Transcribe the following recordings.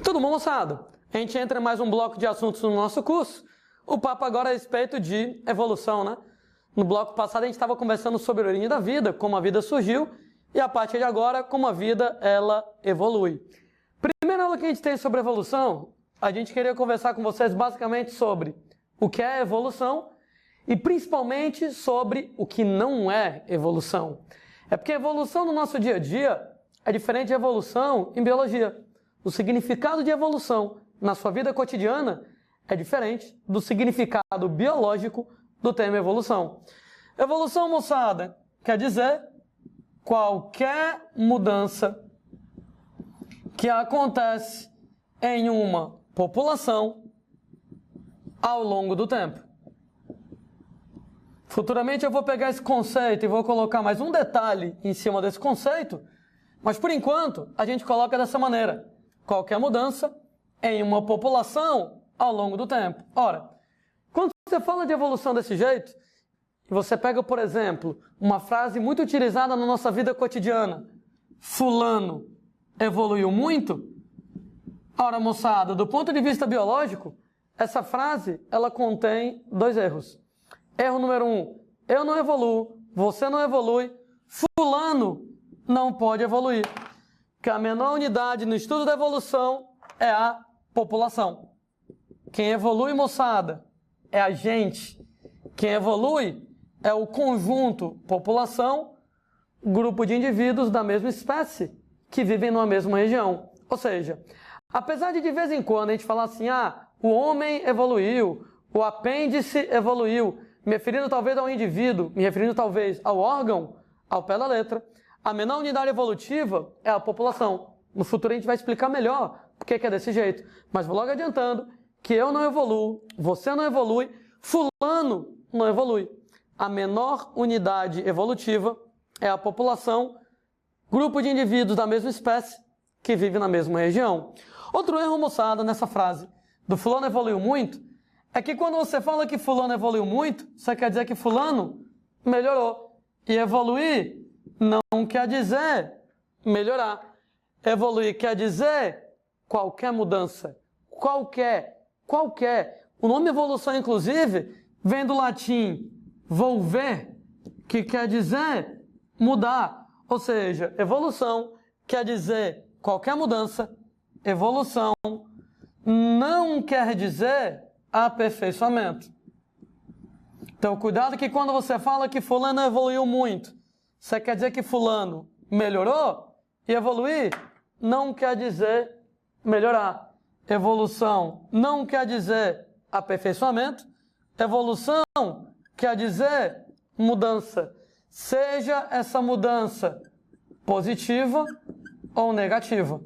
Tudo bom, moçada? A gente entra em mais um bloco de assuntos no nosso curso. O papo agora é a respeito de evolução, né? No bloco passado a gente estava conversando sobre a origem da vida, como a vida surgiu, e a partir de agora, como a vida, ela evolui. Primeira aula que a gente tem sobre evolução, a gente queria conversar com vocês basicamente sobre o que é evolução e principalmente sobre o que não é evolução. É porque a evolução no nosso dia a dia é diferente de evolução em biologia. O significado de evolução na sua vida cotidiana é diferente do significado biológico do termo evolução. Evolução, moçada, quer dizer qualquer mudança que acontece em uma população ao longo do tempo. Futuramente eu vou pegar esse conceito e vou colocar mais um detalhe em cima desse conceito, mas por enquanto a gente coloca dessa maneira: qualquer mudança em uma população ao longo do tempo. Ora, quando você fala de evolução desse jeito, e você pega, por exemplo, uma frase muito utilizada na nossa vida cotidiana: fulano evoluiu muito. Ora, moçada, do ponto de vista biológico, essa frase, ela contém dois erros. Erro número 1, eu não evoluo, você não evolui, fulano não pode evoluir. Que a menor unidade no estudo da evolução é a população. Quem evolui, moçada, é a gente. Quem evolui é o conjunto, população, grupo de indivíduos da mesma espécie que vivem numa mesma região. Ou seja, apesar de vez em quando a gente falar assim, o homem evoluiu, o apêndice evoluiu, me referindo talvez ao indivíduo, me referindo talvez ao órgão, ao pé da letra, a menor unidade evolutiva é a população. No futuro a gente vai explicar melhor por que é desse jeito. Mas vou logo adiantando que eu não evoluo, você não evolui, fulano não evolui. A menor unidade evolutiva é a população, grupo de indivíduos da mesma espécie que vive na mesma região. Outro erro, moçada, nessa frase do fulano evoluiu muito, é que quando você fala que fulano evoluiu muito, você quer dizer que fulano melhorou. E evoluir não quer dizer melhorar. Evoluir quer dizer qualquer mudança. Qualquer. O nome evolução, inclusive, vem do latim volver, que quer dizer mudar. Ou seja, evolução quer dizer qualquer mudança. Evolução não quer dizer aperfeiçoamento. Então, cuidado que quando você fala que fulano evoluiu muito, você quer dizer que fulano melhorou? E evoluir não quer dizer melhorar. Evolução não quer dizer aperfeiçoamento. Evolução quer dizer mudança. Seja essa mudança positiva ou negativa.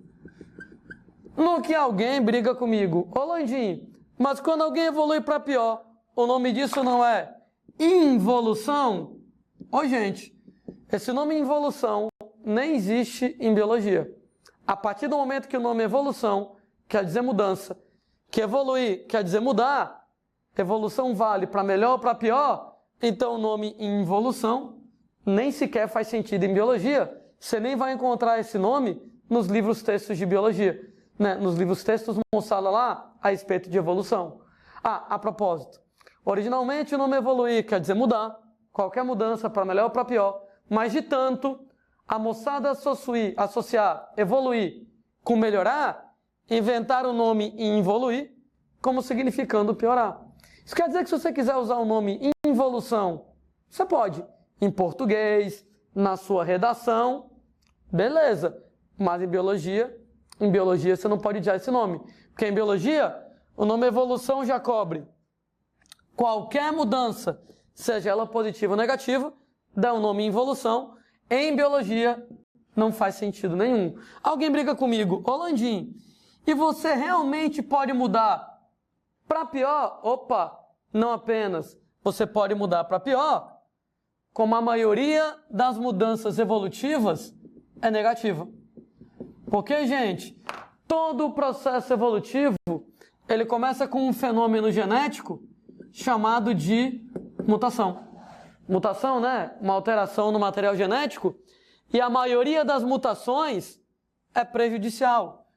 No que alguém briga comigo, ô Landim, mas quando alguém evolui para pior, o nome disso não é involução? Ô gente, esse nome involução nem existe em biologia. A partir do momento que o nome evolução quer dizer mudança, que evoluir quer dizer mudar, evolução vale para melhor ou para pior, então o nome involução nem sequer faz sentido em biologia. Você nem vai encontrar esse nome nos livros textos de biologia, né? Nos livros textos moçada lá a respeito de evolução. A propósito, originalmente o nome evoluir quer dizer mudar, qualquer mudança para melhor ou para pior, mas de tanto a moçada associar evoluir com melhorar, inventaram o nome involuir como significando piorar. Isso quer dizer que se você quiser usar o nome involução, você pode, em português, na sua redação, beleza, mas em biologia você não pode usar esse nome, porque em biologia o nome evolução já cobre qualquer mudança, seja ela positiva ou negativa, dá o nome involução. Em biologia não faz sentido nenhum. Alguém briga comigo, ô Landim, e você realmente pode mudar para pior? Opa, não apenas você pode mudar para pior, como a maioria das mudanças evolutivas é negativa. Porque, gente, todo o processo evolutivo, ele começa com um fenômeno genético chamado de mutação. Mutação, né? Uma alteração no material genético. E a maioria das mutações é prejudicial.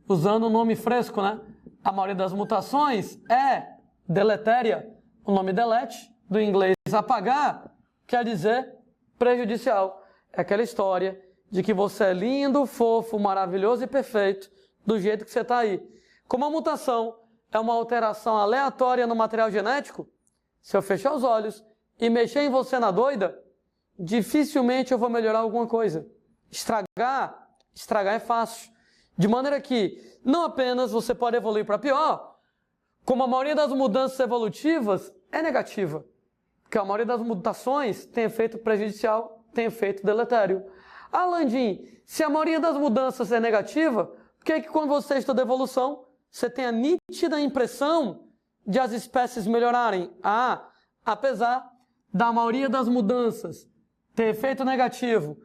usando um nome fresco, né? A maioria das mutações é deletéria. O nome delete, do inglês apagar, quer dizer prejudicial. É aquela história de que você é lindo, fofo, maravilhoso e perfeito, do jeito que você está aí. Como a mutação é uma alteração aleatória no material genético, se eu fechar os olhos e mexer em você na doida, dificilmente eu vou melhorar alguma coisa. Estragar é fácil. De maneira que não apenas você pode evoluir para pior, como a maioria das mudanças evolutivas é negativa. Porque a maioria das mutações tem efeito prejudicial, tem efeito deletério. Ah, Landim, se a maioria das mudanças é negativa, por que quando você estuda evolução, você tem a nítida impressão de as espécies melhorarem? Ah, apesar da maioria das mudanças ter efeito negativo,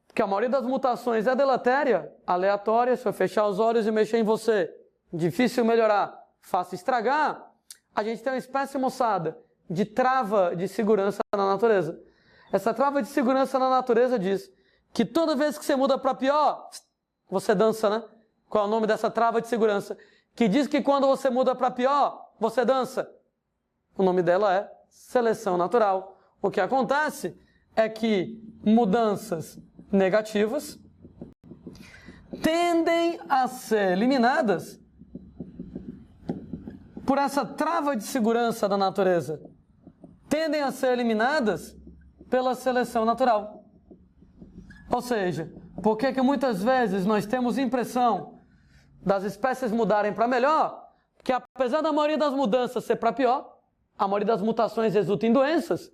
porque a maioria das mutações é deletéria, aleatória, se eu fechar os olhos e mexer em você, difícil melhorar, fácil estragar, a gente tem uma espécie, moçada, de trava de segurança na natureza. Essa trava de segurança na natureza diz que toda vez que você muda para pior, você dança, né? Qual é o nome dessa trava de segurança? Que diz que quando você muda para pior, você dança. O nome dela é seleção natural. O que acontece é que mudanças negativas tendem a ser eliminadas por essa trava de segurança da natureza. Tendem a ser eliminadas pela seleção natural. Ou seja, por que muitas vezes nós temos impressão das espécies mudarem para melhor? Porque apesar da maioria das mudanças ser para pior, a maioria das mutações resulta em doenças.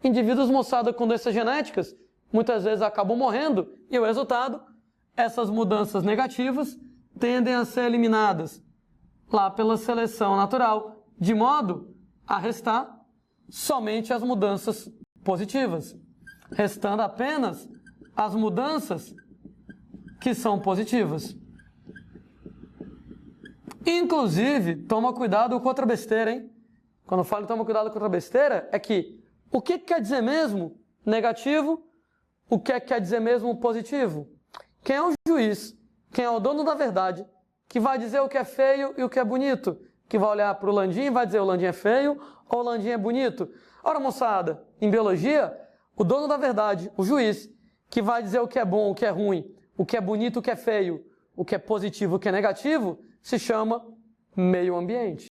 Indivíduos, moçada, com doenças genéticas, muitas vezes acabam morrendo, e o resultado, essas mudanças negativas tendem a ser eliminadas lá pela seleção natural, de modo a restar somente as mudanças positivas, restando apenas as mudanças que são positivas. Inclusive, toma cuidado com outra besteira, hein? Quando eu falo toma cuidado com outra besteira, é que o que quer dizer mesmo negativo? O que quer dizer mesmo positivo? Quem é o juiz? Quem é o dono da verdade? Que vai dizer o que é feio e o que é bonito? Que vai olhar para o Landim e vai dizer o Landim é feio ou o Landim é bonito? Ora, moçada, em biologia, o dono da verdade, o juiz, que vai dizer o que é bom, o que é ruim, o que é bonito, o que é feio, o que é positivo, o que é negativo, se chama meio ambiente.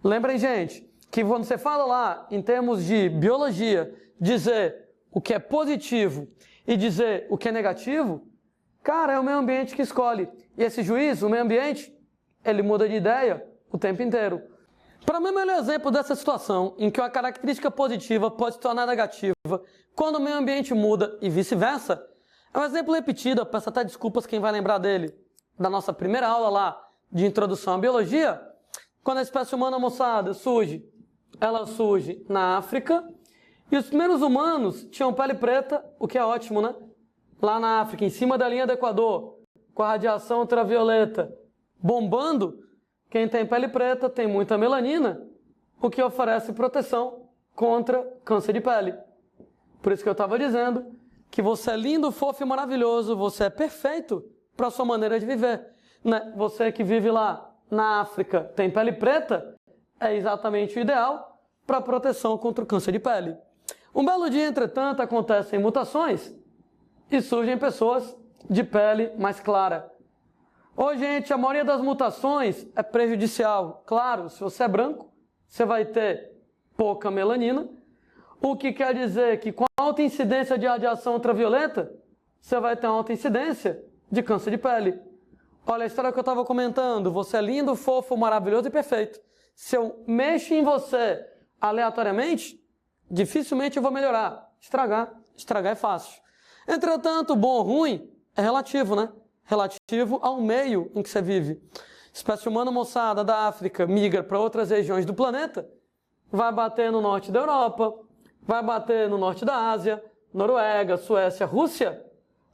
Lembrem, gente, que quando você fala lá, em termos de biologia, dizer o que é positivo e dizer o que é negativo, cara, é o meio ambiente que escolhe. E esse juiz, o meio ambiente, ele muda de ideia o tempo inteiro. Para mim, o melhor exemplo dessa situação, em que uma característica positiva pode se tornar negativa quando o meio ambiente muda e vice-versa, é um exemplo repetido, eu peço até desculpas quem vai lembrar dele, da nossa primeira aula lá de introdução à biologia, quando a espécie humana, moçada, surge, ela surge na África, e os primeiros humanos tinham pele preta, o que é ótimo, né? Lá na África, em cima da linha do Equador, com a radiação ultravioleta bombando, quem tem pele preta tem muita melanina, o que oferece proteção contra câncer de pele. Por isso que eu estava dizendo que você é lindo, fofo e maravilhoso, você é perfeito para a sua maneira de viver. Né? Você que vive lá na África, tem pele preta, é exatamente o ideal para proteção contra o câncer de pele. Um belo dia, entretanto, acontecem mutações e surgem pessoas de pele mais clara. Ô, gente, a maioria das mutações é prejudicial. Claro, se você é branco, você vai ter pouca melanina, o que quer dizer que com alta incidência de radiação ultravioleta, você vai ter uma alta incidência de câncer de pele. Olha a história que eu estava comentando, você é lindo, fofo, maravilhoso e perfeito. Se eu mexo em você aleatoriamente, dificilmente eu vou melhorar. Estragar é fácil. Entretanto, bom ou ruim é relativo, né? Relativo ao meio em que você vive. Espécie humana, moçada, da África migra para outras regiões do planeta, vai bater no norte da Europa, vai bater no norte da Ásia, Noruega, Suécia, Rússia,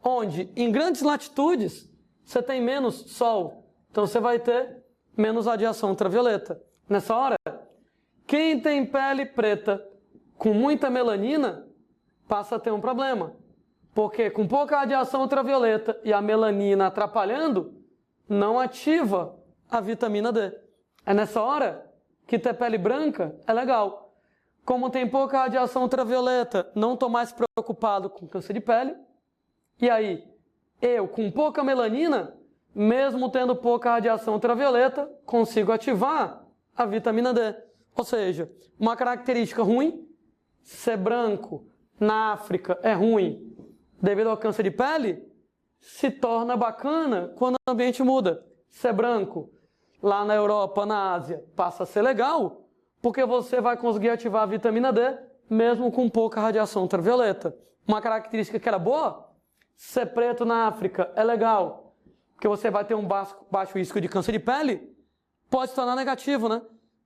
onde em grandes latitudes você tem menos sol, então você vai ter menos radiação ultravioleta. Nessa hora, quem tem pele preta com muita melanina passa a ter um problema. Porque com pouca radiação ultravioleta e a melanina atrapalhando, não ativa a vitamina D. É nessa hora que ter pele branca é legal. Como tem pouca radiação ultravioleta, não estou mais preocupado com câncer de pele. E aí, eu com pouca melanina, mesmo tendo pouca radiação ultravioleta, consigo ativar a vitamina D. Ou seja, uma característica ruim, ser branco na África é ruim devido ao câncer de pele, se torna bacana quando o ambiente muda. Ser branco lá na Europa, na Ásia, passa a ser legal, porque você vai conseguir ativar a vitamina D mesmo com pouca radiação ultravioleta. Uma característica que era boa, ser preto na África é legal, porque você vai ter um baixo risco de câncer de pele, pode se tornar negativo, né?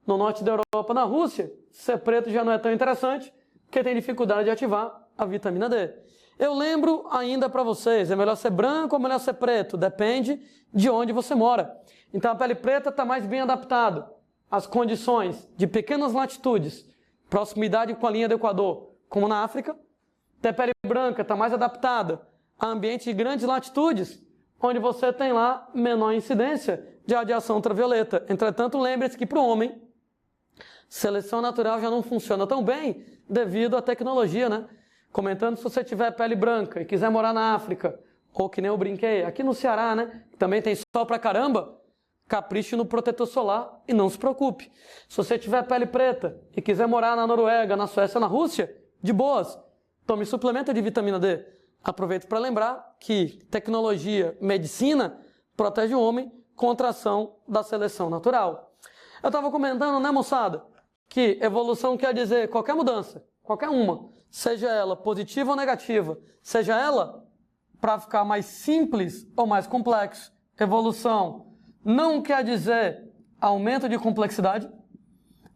No norte da Europa, na Rússia, ser preto já não é tão interessante, porque tem dificuldade de ativar a vitamina D. Eu lembro ainda para vocês, é melhor ser branco ou melhor ser preto? Depende de onde você mora. Então a pele preta está mais bem adaptada às condições de pequenas latitudes, proximidade com a linha do Equador, como na África. A pele branca está mais adaptada a ambientes de grandes latitudes, onde você tem lá menor incidência de radiação ultravioleta. Entretanto, lembre-se que para o homem, seleção natural já não funciona tão bem devido à tecnologia, né? Comentando, se você tiver pele branca e quiser morar na África, ou que nem eu brinquei, aqui no Ceará, né? Também tem sol pra caramba, capriche no protetor solar e não se preocupe. Se você tiver pele preta e quiser morar na Noruega, na Suécia, na Rússia, de boas, tome suplemento de vitamina D. Aproveito para lembrar que tecnologia, medicina, protege o homem contra a ação da seleção natural. Eu estava comentando, né, moçada, que evolução quer dizer qualquer mudança, qualquer uma, seja ela positiva ou negativa, seja ela para ficar mais simples ou mais complexo. Evolução não quer dizer aumento de complexidade,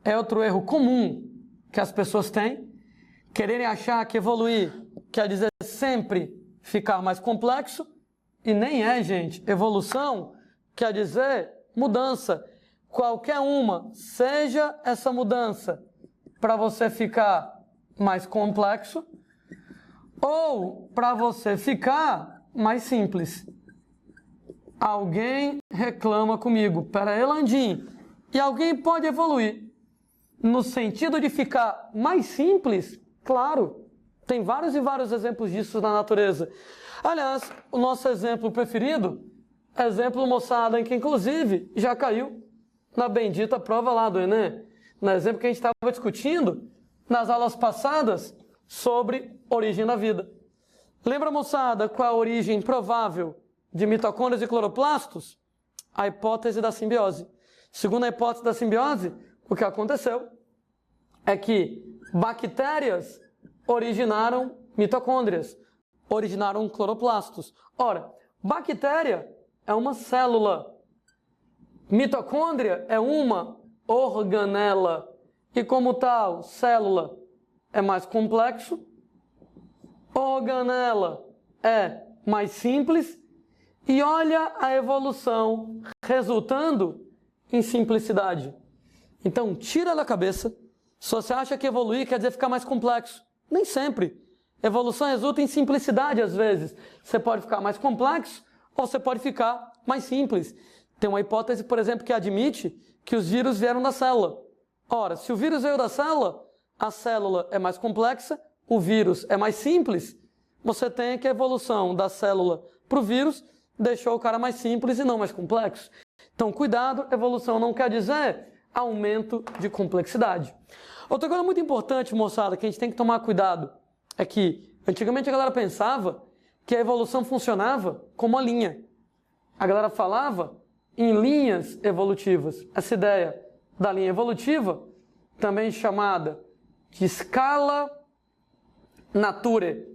é outro erro comum que as pessoas têm, quererem achar que evoluir quer dizer sempre ficar mais complexo, e nem é, gente. Evolução quer dizer mudança. Qualquer uma, seja essa mudança para você ficar mais complexo ou para você ficar mais simples. Alguém reclama comigo, pera aí, Landim, e alguém pode evoluir no sentido de ficar mais simples? Claro, tem vários e vários exemplos disso na natureza. Aliás, o nosso exemplo preferido, exemplo, moçada, em que inclusive já caiu na bendita prova lá do Enem, no exemplo que a gente estava discutindo nas aulas passadas sobre origem da vida. Lembra, moçada, qual a origem provável de mitocôndrias e cloroplastos? A hipótese da simbiose. Segundo a hipótese da simbiose, o que aconteceu é que bactérias originaram mitocôndrias, originaram cloroplastos. Ora, bactéria é uma célula, mitocôndria é uma organela, e como tal, célula é mais complexo, organela é mais simples, e olha a evolução resultando em simplicidade. Então, tira da cabeça, se você acha que evoluir quer dizer ficar mais complexo. Nem sempre. Evolução resulta em simplicidade às vezes. Você pode ficar mais complexo ou você pode ficar mais simples. Tem uma hipótese, por exemplo, que admite que os vírus vieram da célula. Ora, se o vírus veio da célula, a célula é mais complexa, o vírus é mais simples, você tem que a evolução da célula para o vírus deixou o cara mais simples e não mais complexo. Então, cuidado, evolução não quer dizer aumento de complexidade. Outra coisa muito importante, moçada, que a gente tem que tomar cuidado, é que antigamente a galera pensava que a evolução funcionava como uma linha. A galera falava em linhas evolutivas. Essa ideia da linha evolutiva, também chamada de escala nature.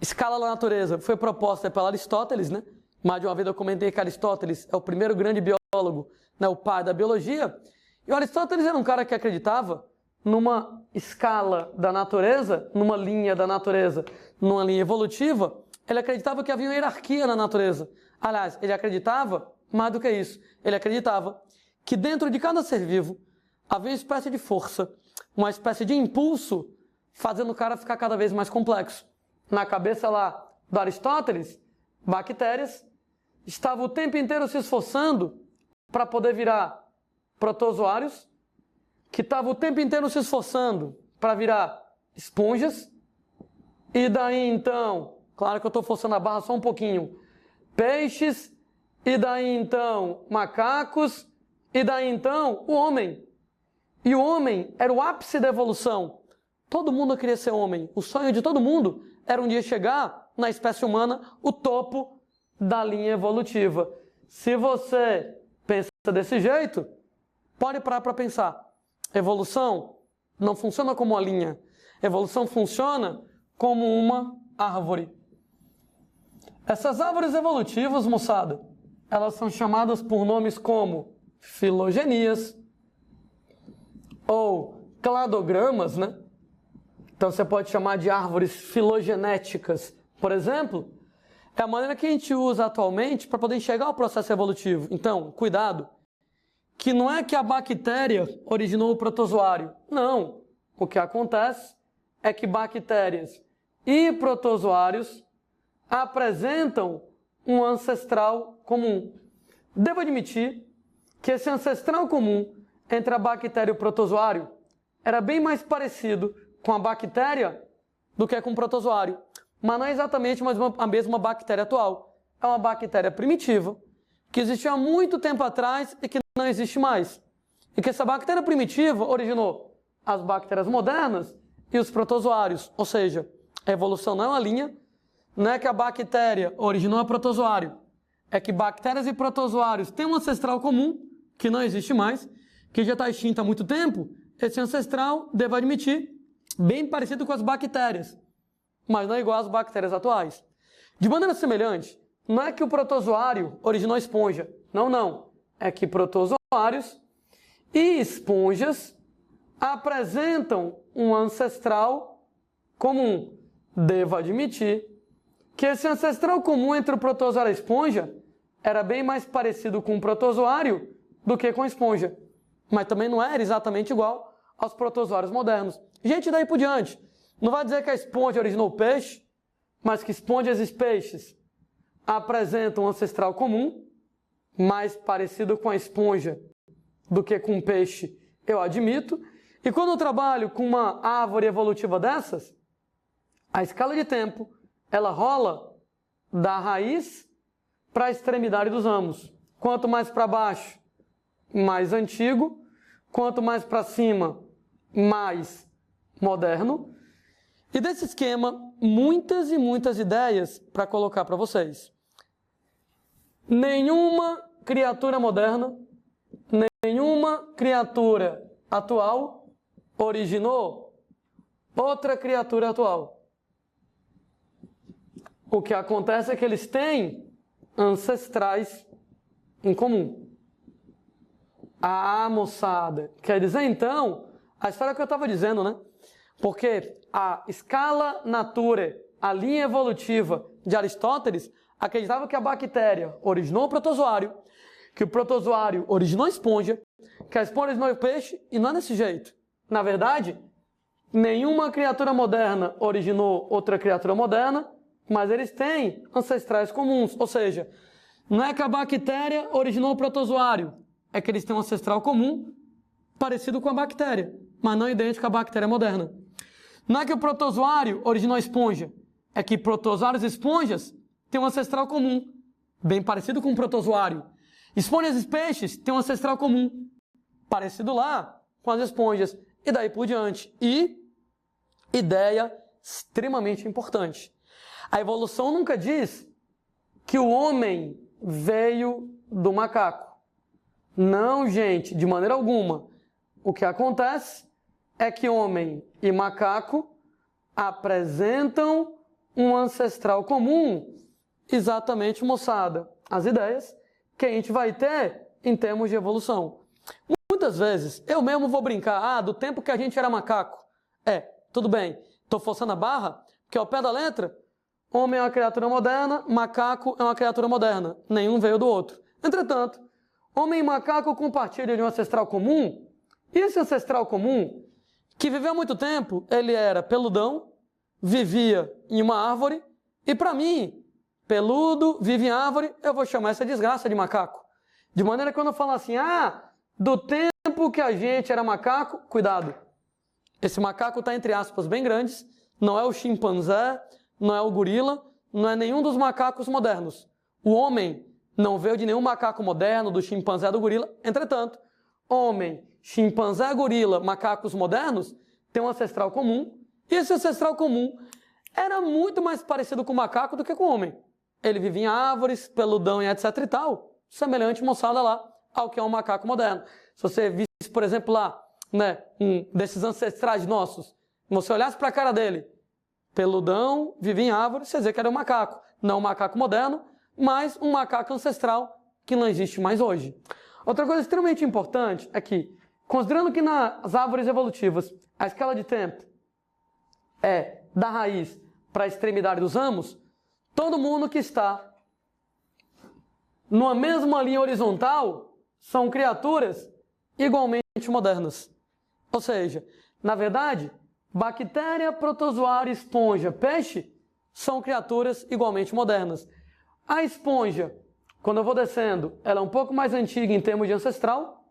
Escala da natureza foi proposta pelo Aristóteles, né? Mais de uma vez eu comentei que Aristóteles é o primeiro grande biólogo, né? O pai da biologia. E o Aristóteles era um cara que acreditava numa escala da natureza, numa linha da natureza, numa linha evolutiva. Ele acreditava que havia uma hierarquia na natureza. Aliás, ele acreditava, mais do que isso, ele acreditava que dentro de cada ser vivo havia uma espécie de força, uma espécie de impulso, fazendo o cara ficar cada vez mais complexo. Na cabeça lá do Aristóteles, bactérias estava o tempo inteiro se esforçando para poder virar protozoários, que estava o tempo inteiro se esforçando para virar esponjas, e daí então, claro que eu estou forçando a barra só um pouquinho, peixes, e daí então macacos, e daí então o homem. E o homem era o ápice da evolução. Todo mundo queria ser homem. O sonho de todo mundo era um dia chegar na espécie humana, o topo da linha evolutiva. Se você pensa desse jeito, pode parar para pensar. Evolução não funciona como uma linha. Evolução funciona como uma árvore. Essas árvores evolutivas, moçada, elas são chamadas por nomes como filogenias ou cladogramas, né? Então você pode chamar de árvores filogenéticas, por exemplo. É a maneira que a gente usa atualmente para poder enxergar o processo evolutivo. Então, cuidado, que não é que a bactéria originou o protozoário. Não. O que acontece é que bactérias e protozoários apresentam um ancestral comum. Devo admitir que esse ancestral comum entre a bactéria e o protozoário era bem mais parecido com a bactéria do que com o protozoário. Mas não é exatamente a mesma bactéria atual. É uma bactéria primitiva, que existiu há muito tempo atrás e que não existe mais. E que essa bactéria primitiva originou as bactérias modernas e os protozoários. Ou seja, a evolução não é uma linha, não é que a bactéria originou o protozoário. É que bactérias e protozoários têm um ancestral comum, que não existe mais, que já está extinto há muito tempo. Esse ancestral, devo admitir, bem parecido com as bactérias, mas não é igual às bactérias atuais. De maneira semelhante, não é que o protozoário originou a esponja. Não, não. É que protozoários e esponjas apresentam um ancestral comum. Devo admitir que esse ancestral comum entre o protozoário e a esponja era bem mais parecido com o protozoário do que com a esponja. Mas também não era exatamente igual aos protozoários modernos. Gente, daí por diante, não vai dizer que a esponja originou o peixe, mas que esponjas e peixes apresentam um ancestral comum, mais parecido com a esponja do que com o peixe, eu admito. E quando eu trabalho com uma árvore evolutiva dessas, a escala de tempo, ela rola da raiz para a extremidade dos ramos. Quanto mais para baixo, mais antigo. Quanto mais para cima, mais moderno. E desse esquema, muitas e muitas ideias para colocar para vocês. Nenhuma criatura moderna, nenhuma criatura atual originou outra criatura atual. O que acontece é que eles têm ancestrais em comum. Ah, moçada, quer dizer então, a história que eu estava dizendo, né? Porque a escala natura, a linha evolutiva de Aristóteles, acreditava que a bactéria originou o protozoário, que o protozoário originou a esponja, que a esponja originou o peixe, e não é desse jeito. Na verdade, nenhuma criatura moderna originou outra criatura moderna, mas eles têm ancestrais comuns. Ou seja, não é que a bactéria originou o protozoário, é que eles têm um ancestral comum, parecido com a bactéria, mas não idêntico à bactéria moderna. Não é que o protozoário originou a esponja, é que protozoários e esponjas têm um ancestral comum, bem parecido com o protozoário. Esponjas e peixes têm um ancestral comum, parecido lá com as esponjas, e daí por diante. E, ideia extremamente importante, a evolução nunca diz que o homem veio do macaco. Não, gente, de maneira alguma. O que acontece é que homem e macaco apresentam um ancestral comum. Exatamente, moçada, as ideias que a gente vai ter em termos de evolução. Muitas vezes, eu mesmo vou brincar, do tempo que a gente era macaco. Tudo bem, estou forçando a barra, porque ao pé da letra, homem é uma criatura moderna, macaco é uma criatura moderna. Nenhum veio do outro. Entretanto, homem e macaco compartilham de um ancestral comum, e esse ancestral comum, que viveu há muito tempo, ele era peludão, vivia em uma árvore, e para mim, peludo, vive em árvore, eu vou chamar essa desgraça de macaco. De maneira que quando eu falar assim, do tempo que a gente era macaco, cuidado. Esse macaco está entre aspas bem grandes, não é o chimpanzé, não é o gorila, não é nenhum dos macacos modernos. O homem não veio de nenhum macaco moderno, do chimpanzé, do gorila. Entretanto, homem, chimpanzé, gorila, macacos modernos, têm um ancestral comum, e esse ancestral comum era muito mais parecido com o macaco do que com o homem. Ele vivia em árvores, peludão e etc e tal, semelhante, moçada, lá, ao que é um macaco moderno. Se você visse, por exemplo, lá, né, um desses ancestrais nossos, você olhasse para a cara dele, peludão, vivia em árvore, você dizia que era um macaco. Não um macaco moderno, mas um macaco ancestral que não existe mais hoje. Outra coisa extremamente importante é que, considerando que nas árvores evolutivas a escala de tempo é da raiz para a extremidade dos ramos, todo mundo que está numa mesma linha horizontal são criaturas igualmente modernas. Ou seja, na verdade, bactéria, protozoário, esponja, peixe são criaturas igualmente modernas. A esponja, quando eu vou descendo, ela é um pouco mais antiga em termos de ancestral.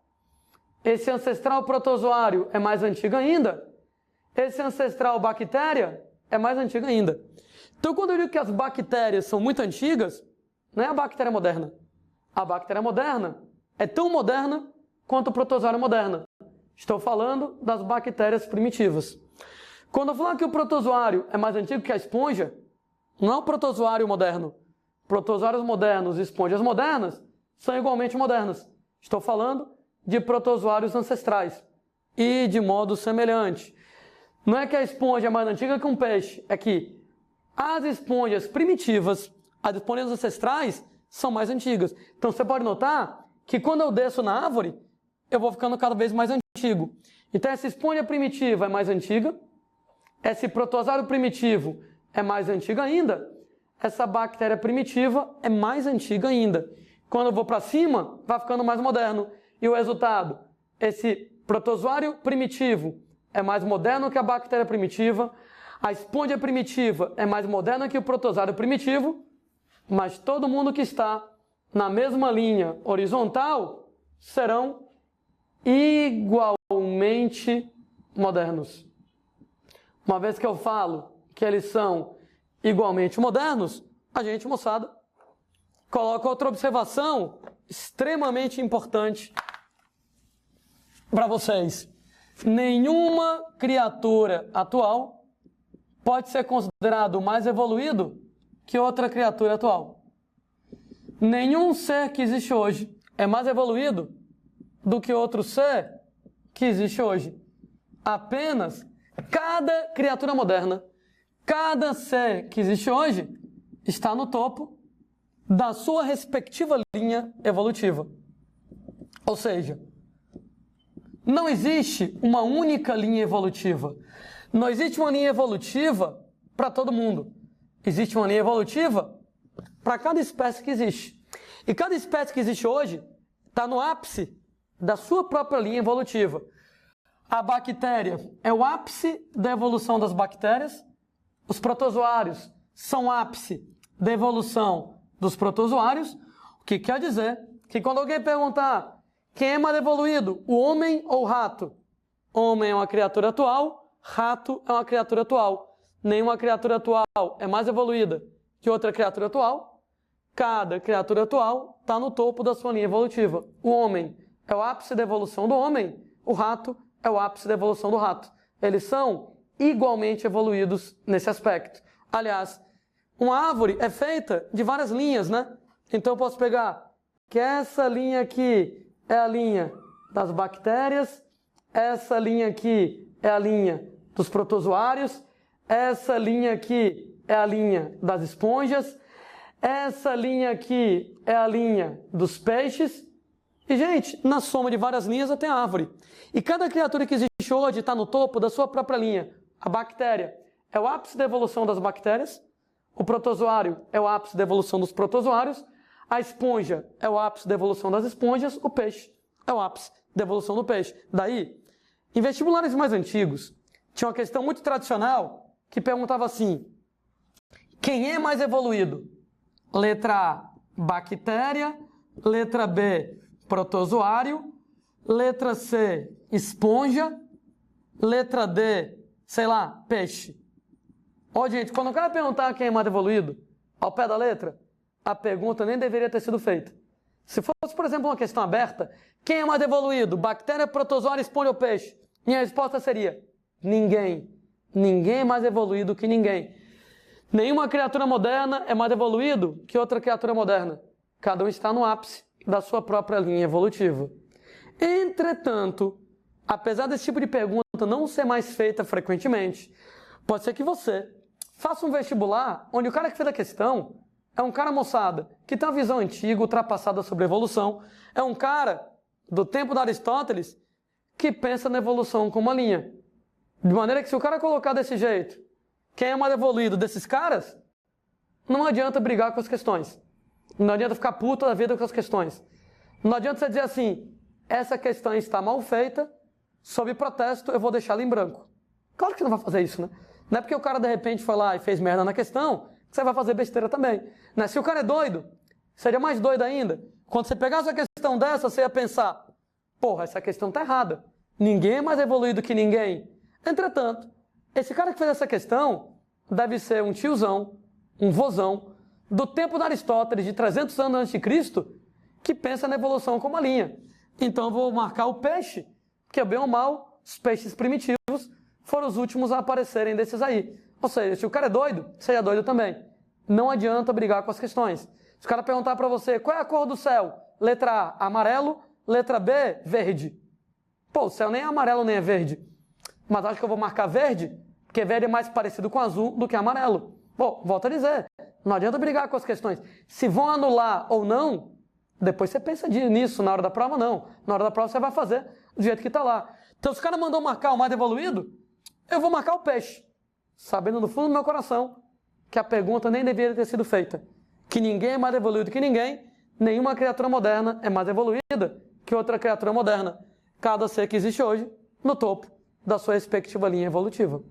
Esse ancestral protozoário é mais antigo ainda. Esse ancestral bactéria é mais antigo ainda. Então, quando eu digo que as bactérias são muito antigas, não é a bactéria moderna. A bactéria moderna é tão moderna quanto o protozoário moderno. Estou falando das bactérias primitivas. Quando eu falar que o protozoário é mais antigo que a esponja, não é o protozoário moderno. Protozoários modernos e esponjas modernas são igualmente modernas. Estou falando de protozoários ancestrais. E de modo semelhante. Não é que a esponja é mais antiga que um peixe, é que as esponjas primitivas, as esponjas ancestrais, são mais antigas. Então você pode notar que quando eu desço na árvore, eu vou ficando cada vez mais antigo. Então essa esponja primitiva é mais antiga, esse protozoário primitivo é mais antigo ainda, essa bactéria primitiva é mais antiga ainda. Quando eu vou para cima, vai ficando mais moderno. E o resultado, esse protozoário primitivo é mais moderno que a bactéria primitiva, a esponja primitiva é mais moderna que o protozoário primitivo, mas todo mundo que está na mesma linha horizontal serão igualmente modernos. Uma vez que eu falo que eles são igualmente modernos, a gente, moçada, coloca outra observação extremamente importante para vocês. Nenhuma criatura atual pode ser considerado mais evoluído que outra criatura atual. Nenhum ser que existe hoje é mais evoluído do que outro ser que existe hoje. Apenas cada criatura moderna, cada ser que existe hoje, está no topo da sua respectiva linha evolutiva. Ou seja, não existe uma única linha evolutiva. Não existe uma linha evolutiva para todo mundo. Existe uma linha evolutiva para cada espécie que existe. E cada espécie que existe hoje está no ápice da sua própria linha evolutiva. A bactéria é o ápice da evolução das bactérias. Os protozoários são o ápice da evolução dos protozoários. O que quer dizer que quando alguém perguntar quem é mais evoluído, o homem ou o rato? Homem é uma criatura atual, rato é uma criatura atual. Nenhuma criatura atual é mais evoluída que outra criatura atual. Cada criatura atual está no topo da sua linha evolutiva. O homem é o ápice da evolução do homem, o rato é o ápice da evolução do rato. Eles são igualmente evoluídos nesse aspecto. Aliás, uma árvore é feita de várias linhas, né? Então eu posso pegar que essa linha aqui é a linha das bactérias, essa linha aqui é a linha dos protozoários, essa linha aqui é a linha das esponjas, essa linha aqui é a linha dos peixes. E, gente, na soma de várias linhas eu tenho a árvore. E cada criatura que existe hoje está no topo da sua própria linha. A bactéria é o ápice da evolução das bactérias, o protozoário é o ápice da evolução dos protozoários, a esponja é o ápice da evolução das esponjas, o peixe é o ápice da evolução do peixe. Daí, em vestibulares mais antigos, tinha uma questão muito tradicional que perguntava assim: quem é mais evoluído? Letra A, bactéria. Letra B, protozoário. Letra C, esponja. Letra D, sei lá, peixe. Ó, gente, quando o cara perguntar quem é mais evoluído, ao pé da letra, a pergunta nem deveria ter sido feita. Se fosse, por exemplo, uma questão aberta, quem é mais evoluído? Bactéria, protozoário, esponja ou peixe? Minha resposta seria: ninguém. Ninguém é mais evoluído que ninguém. Nenhuma criatura moderna é mais evoluído que outra criatura moderna. Cada um está no ápice da sua própria linha evolutiva. Entretanto, apesar desse tipo de pergunta não ser mais feita frequentemente, pode ser que você faça um vestibular onde o cara que fez a questão é um cara, moçada, que tem uma visão antiga, ultrapassada sobre a evolução. É um cara do tempo de Aristóteles que pensa na evolução como uma linha. De maneira que se o cara colocar desse jeito, quem é mais evoluído desses caras, não adianta brigar com as questões. Não adianta ficar puto da vida com as questões. Não adianta você dizer assim, essa questão está mal feita, sob protesto eu vou deixá-la em branco. Claro que você não vai fazer isso, né? Não é porque o cara de repente foi lá e fez merda na questão, que você vai fazer besteira também. Né? Se o cara é doido, seria mais doido ainda. Quando você pegasse uma questão dessa, você ia pensar, porra, essa questão está errada. Ninguém é mais evoluído que ninguém. Entretanto, esse cara que fez essa questão deve ser um tiozão, um vozão, do tempo de Aristóteles, de 300 anos antes de Cristo, que pensa na evolução como uma linha. Então eu vou marcar o peixe, que bem ou mal, os peixes primitivos foram os últimos a aparecerem desses aí. Ou seja, se o cara é doido, você é doido também. Não adianta brigar com as questões. Se o cara perguntar para você, qual é a cor do céu? Letra A, amarelo. Letra B, verde. Pô, o céu nem é amarelo nem é verde. Mas acho que eu vou marcar verde, porque verde é mais parecido com azul do que amarelo. Pô, volto a dizer, não adianta brigar com as questões. Se vão anular ou não, depois você pensa nisso, na hora da prova não. Na hora da prova você vai fazer do jeito que está lá. Então se o cara mandou marcar o mais evoluído, eu vou marcar o peixe. Sabendo no fundo do meu coração que a pergunta nem deveria ter sido feita. Que ninguém é mais evoluído que ninguém, nenhuma criatura moderna é mais evoluída que outra criatura moderna. Cada ser que existe hoje no topo da sua respectiva linha evolutiva.